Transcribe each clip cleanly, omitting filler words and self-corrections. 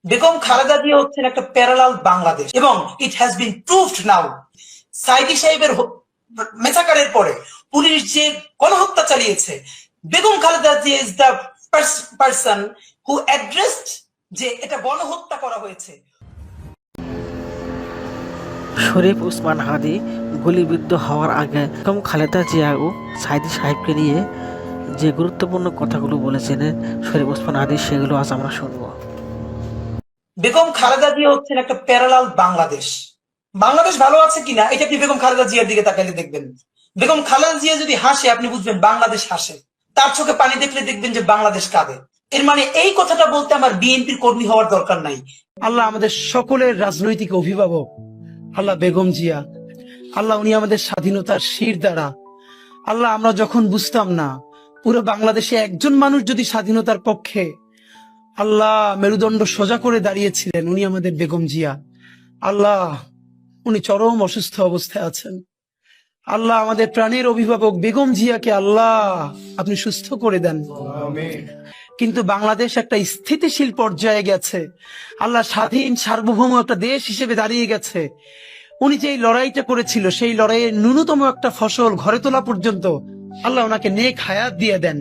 বেগম খালেদা জিয়া হচ্ছেন একটা প্যারালাল বাংলাদেশ এবং ইট হ্যাজ বিন প্রুভড নাও। সাইদি সাহেবের মেসাকারের পরে পুলিশ যে গণহত্যা চালিয়েছে, Begum Khaleda Zia is the person who addressed যে এটা গণহত্যা করা হয়েছে। শরীফ ওসমান হাদি গুলিবিদ্ধ হওয়ার আগে বেগম খালেদা জিয়া ও সাইদি সাহেবকে নিয়ে যে গুরুত্বপূর্ণ কথাগুলো বলেছেন শরীফ ওসমান হাদি, সেগুলো আজ আমরা শুনবো। বেগম খালেদা জিয়া হচ্ছেন একটা প্যারালাল বাংলাদেশ। বাংলাদেশ ভালো আছে কিনা এটা আপনি বেগম খালেদা জিয়ার দিকে তাকালে দেখবেন। বেগম খালেদা জিয়া যদি হাসে আপনি বুঝবেন বাংলাদেশ হাসে, তার চোখে পানি দেখলে দেখবেন যে বাংলাদেশ কাঁদে। এর মানে এই কথাটা বলতে আমার বিএনপির কর্মী হওয়ার দরকার নাই। আল্লাহ আমাদের সকলের রাজনৈতিক অভিভাবক, আল্লাহ বেগম জিয়া, আল্লাহ উনি আমাদের স্বাধীনতার শির দ্বারা। আল্লাহ আমরা যখন বুঝতাম না পুরো বাংলাদেশে একজন মানুষ যদি স্বাধীনতার পক্ষে আল্লাহ মেরুদণ্ড সোজা করে দাঁড়িয়েছিলেন, উনি আমাদের বেগম জিয়া। আল্লাহ উনি চরম অসুস্থ অবস্থায় আছেন। আল্লাহ আমাদের প্রাণের অভিভাবক বেগম জিয়াকে আল্লাহ আপনি সুস্থ করে দেন। কিন্তু বাংলাদেশ একটা স্থিতিশীল পর্যায়ে গেছে, আল্লাহ স্বাধীন সার্বভৌম একটা দেশ হিসেবে দাঁড়িয়ে গেছে। উনি যে লড়াইটা করেছিল সেই লড়াইয়ের ন্যূনতম একটা ফসল ঘরে তোলা পর্যন্ত আল্লাহ ওনাকে নেক হায়াত দিয়ে দেন।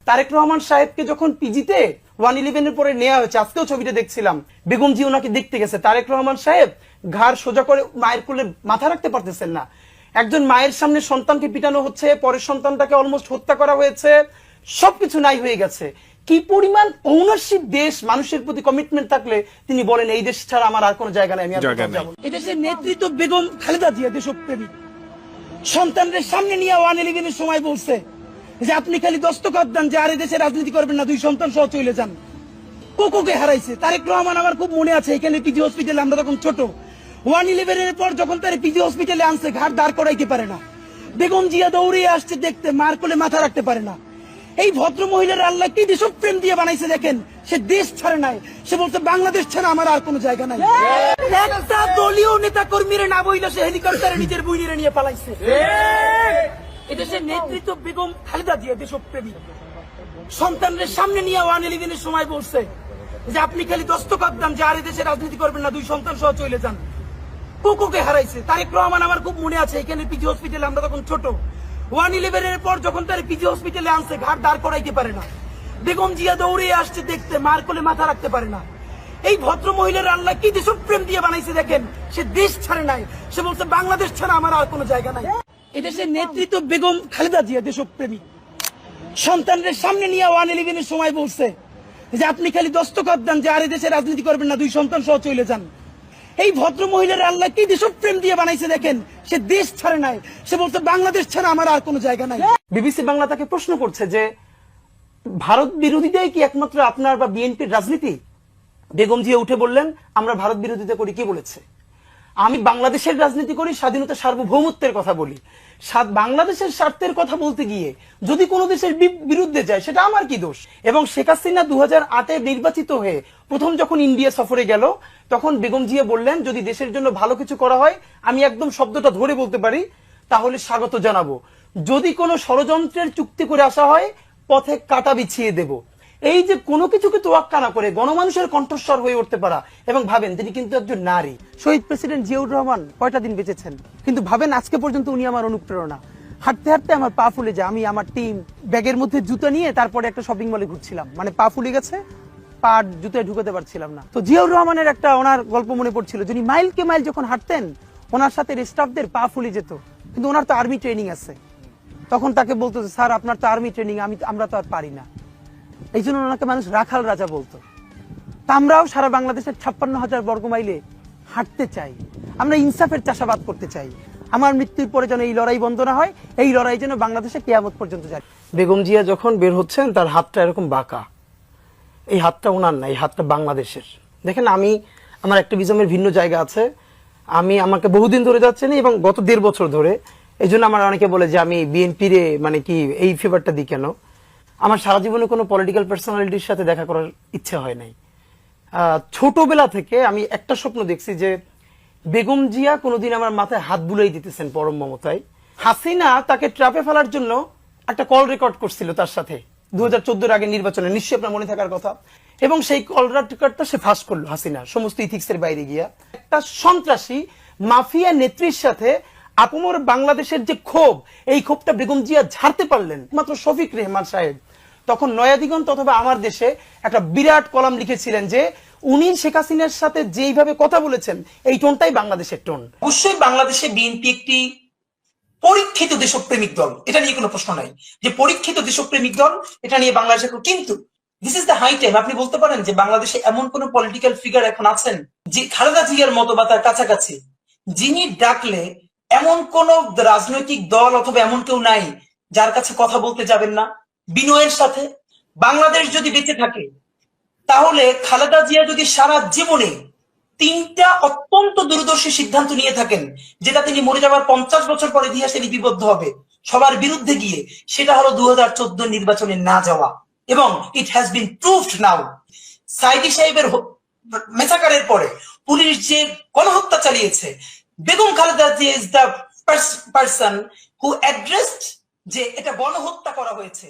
তারেক রহমান সাহেবকে যখন পিজিতে 111 এর পরে নেওয়া হয়েছে, আজকেও ছবিটা দেখছিলাম, বেগম জি ওনাকে দেখতে গেছে। তারেক রহমান সাহেব ঘাড় সোজা করে মায়ের কোলে মাথা রাখতে পারতেছেন না। একজন মায়ের সামনে সন্তানকে পিটানো হচ্ছে, পরের সন্তানটাকে অলমোস্ট হত্যা করা হয়েছে, সবকিছু নাই হয়ে গেছে। কি পরিমাণ ওনারশিপ দেশ মানুষের প্রতি কমিটমেন্ট থাকলে তিনি বলেন এই দেশ ছাড়া আমার আর কোনো জায়গা নাই, আমি আর কোথাও যাব না। এদেশের নেতৃত্ব বেগম খালেদা জিয়া দেশপ্রেমী। সন্তানদের সামনে নিয়ে 111 এর সময় বলছে যে আপনি খালি দস্তখত দেন যে আর দেশে রাজনীতি করবেন না, 2 সন্তান সহ চলে যান। কোকোকে হারাইছে তারেক রহমান, আমার খুব মনে আছে এখানে পিজি হসপিটালে আমরা তখন ছোট, 111 এর পর যখন তার পিজি হসপিটালে আনছে ঘাট দাঁড় করাইতে পারে না, বেগম জিয়া দৌড়ে আসছে দেখতে, মার কোলে মাথা রাখতে পারে না। এই ভদ্র মহিলার আল্লাহ কি দেশপ্রেম দিয়ে বানাইছে দেখেন, সে দেশ ছাড়ে নাই, সে বলছে বাংলাদেশ ছাড়া আমার আর কোনো জায়গা নাই। একটা দলীয় নেতা কর্মীরা না বইলে সে হেলিকপ্টারে নিজের বইনেরে নিয়ে পালাইছে। এদেশের নেতৃত্ব বেগম খালেদা জিয়া দেশপ্রেমী। সন্তানদের সামনে নিয়ে 111 এর সময় বলছে যে আপনি খালি দস্তখত দেন যে আর দেশে রাজনীতি করবেন না, 2 সন্তান সহ চলে যান। কোকোকে হারাইছে তারেক রহমান, আমার খুব মনে আছে এখানে পিজি হসপিটালে আমরা তখন ছোট, 111 এর পর যখন তার পিজি হসপিটালে আনছে ঘাট দাঁড় করাইতে পারে না, বেগম জিয়া দৌড়ে আসছে দেখতে, মার কোলে মাথা রাখতে পারে না। এই ভদ্র মহিলার আল্লাহ কি দেশপ্রেম দিয়ে বানাইছে দেখেন, সে দেশ ছাড়ে নাই, সে বলছে বাংলাদেশ ছাড়া আমার আর কোনো জায়গা নাই। এদেশের নেতৃত্ব বেগম খালেদা জিয়া দেশপ্রেমী। সন্তানদের সামনে নিয়ে 111 এর সময় বলছে যে আপনি খালি দস্তখত দেন যে আর দেশে রাজনীতি করবেন না, 2 সন্তান সহ চলে যান। এই ভদ্র মহিলার আল্লাহ কি দেশপ্রেম দিয়ে বানাইছে দেখেন, সে দেশ ছাড়ে নাই, সে বলছে বাংলাদেশ ছাড়া আমার আর কোনো জায়গা নাই। বিবিসি বাংলা তাকে প্রশ্ন করছে যে ভারত বিরোধিতাই কি একমাত্র আপনার বা বিএনপির রাজনীতি? বেগম জিয়া উঠে বললেন আমরা ভারত বিরোধিতা করি, কি বলেছে? আমি বাংলাদেশের রাজনীতি করি, স্বাধীনতা সার্বভৌমত্বের কথা বলি। বাংলাদেশের স্বার্থের কথা বলতে গিয়ে যদি কোনো দেশের বিরুদ্ধে যায় সেটা আমার কি দোষ? এবং শেখ হাসিনা 2008-এ নির্বাচিত হয়ে প্রথম যখন ইন্ডিয়া সফরে গেল তখন বেগম জিয়া বললেন যদি দেশের জন্য ভালো কিছু করা হয়, আমি একদম শব্দটা ধরে বলতে পারি, তাহলে স্বাগত জানাবো। যদি কোনো ষড়যন্ত্রের চুক্তি করে আসা হয় পথে কাঁটা বিছিয়ে দেব। এই যে কোনো কিছুকে তোয়াক্কা না করে গণমানুষের কণ্ঠস্বর হয়ে উঠতে পারা, এবং ভাবেন তিনি কিন্তু একজন নারী। শহীদ প্রেসিডেন্ট জিয়াউর রহমান কয়টা দিন বেঁচেছেন, কিন্তু ভাবেন আজকে পর্যন্ত উনি আমার অনুপ্রেরণা। হাঁটতে হাঁটতে আমার পা ফুলে যায়, আমি আমার টিম ব্যাগের মধ্যে জুতা নিয়ে তারপরে একটা শপিং মলে ঘুরছিলাম, মানে পা ফুলে গেছে, পা জুতায় ঢুকাতে পারছিলাম না। তো জিয়াউর রহমানের একটা ওনার গল্প মনে পড়ছিল, যিনি মাইলকে মাইল যখন হাঁটতেন ওনার সাথে স্টাফদের পা ফুলে যেত, কিন্তু ওনার তো আর্মি ট্রেনিং আছে। তখন তাকে বলতো স্যার আপনার তো আর্মি ট্রেনিং, আমরা তো আর পারি না। এই জন্য ওনাকে মানুষ রাখাল রাজা বলতো। তা আমরাও সারা বাংলাদেশের 56,000 বর্গ মাইলে হাঁটতে চাই, আমরা ইনসাফের চাষাবাদ করতে চাই। আমার মৃত্যুর পরে যেন এই লড়াই বন্ধ না হয়, এই লড়াই যেন বাংলাদেশে কিয়ামত পর্যন্ত যায়। বেগম জিয়া যখন বের হচ্ছেন তার হাতটা এরকম বাঁকা, এই হাতটা ওনার না, এই হাতটা বাংলাদেশের। দেখেন আমার অ্যাক্টিভিজমের ভিন্ন জায়গা আছে, আমাকে বহুদিন ধরে যাচ্ছে না এবং গত 1.5 বছর ধরে। এই জন্য আমার অনেকে বলে যে আমি বিএনপির মানে কি এই ফেভারটা দিই কেন। আমার সারা জীবনে কোনো পলিটিক্যাল পার্সোনালিটির সাথে দেখা করার ইচ্ছে হয় নাই। ছোটবেলা থেকে আমি একটা স্বপ্ন দেখছি যে বেগম জিয়া কোনোদিন আমার মাথায় হাত বুলাই দিতেছেন পরম মমতায়। হাসিনা তাকে ট্র্যাপে ফেলার জন্য একটা কল রেকর্ড করছিল তার সাথে, 2014 আগে নির্বাচনে, নিশ্চয়ই আপনার মনে থাকার কথা। এবং সেই কলরা টিকারটা সে ফাঁস করলো হাসিনা, সমস্ত ইথিক্সের বাইরে গিয়া একটা সন্ত্রাসী মাফিয়া নেত্রীর সাথে আপমর বাংলাদেশের যে ক্ষোভ, এই ক্ষোভটা বেগম জিয়া ঝাড়তে পারলেন মাত্র শফিক রেহমান সাহেব। তখন নয়া দিগন্ত অথবা আমার দেশে একটা বিরাট কলাম লিখেছিলেন যে উনি শেখ হাসিনার সাথে যেইভাবে কথা বলেছেন এই টোনটাই বাংলাদেশের টোন। অবশ্যই বাংলাদেশে বিএনপি একটি পরীক্ষিত দেশপ্রেমিক দল, এটা নিয়ে কোনো প্রশ্ন নাই যে পরীক্ষিত দেশপ্রেমিক দল, এটা নিয়ে বাংলাদেশে। কিন্তু this is the high time আপনি বলতে পারেন যে বাংলাদেশে এমন কোন পলিটিক্যাল ফিগার এখন আছেন যে খালেদা জিয়ার মতো বা তার কাছাকাছি, যিনি ডাকলে এমন কোন রাজনৈতিক দল অথবা এমন কেউ নাই যার কাছে কথা বলতে যাবেন না বিনয়ের সাথে। বাংলাদেশ যদি বেঁচে থাকে তাহলে খালেদা জিয়া যদি সারা জীবনে 3টা অত্যন্ত দূরদর্শী সিদ্ধান্ত নিয়ে থাকেন, যেটা তিনি মরে যাওয়ার 50 বছর পর ইতিহাসে লিপিবদ্ধ হবে সবার বিরুদ্ধে গিয়ে, সেটা হলো 2014 নির্বাচনে না যাওয়া। এবং ইট হ্যাজ বিন প্রুভড নাও। সাইদি সাহেবের মেসাকারের পরে পুলিশ যে গণহত্যা চালিয়েছে, Begum Khaleda Zia is the person who addressed যে এটা গণহত্যা করা হয়েছে।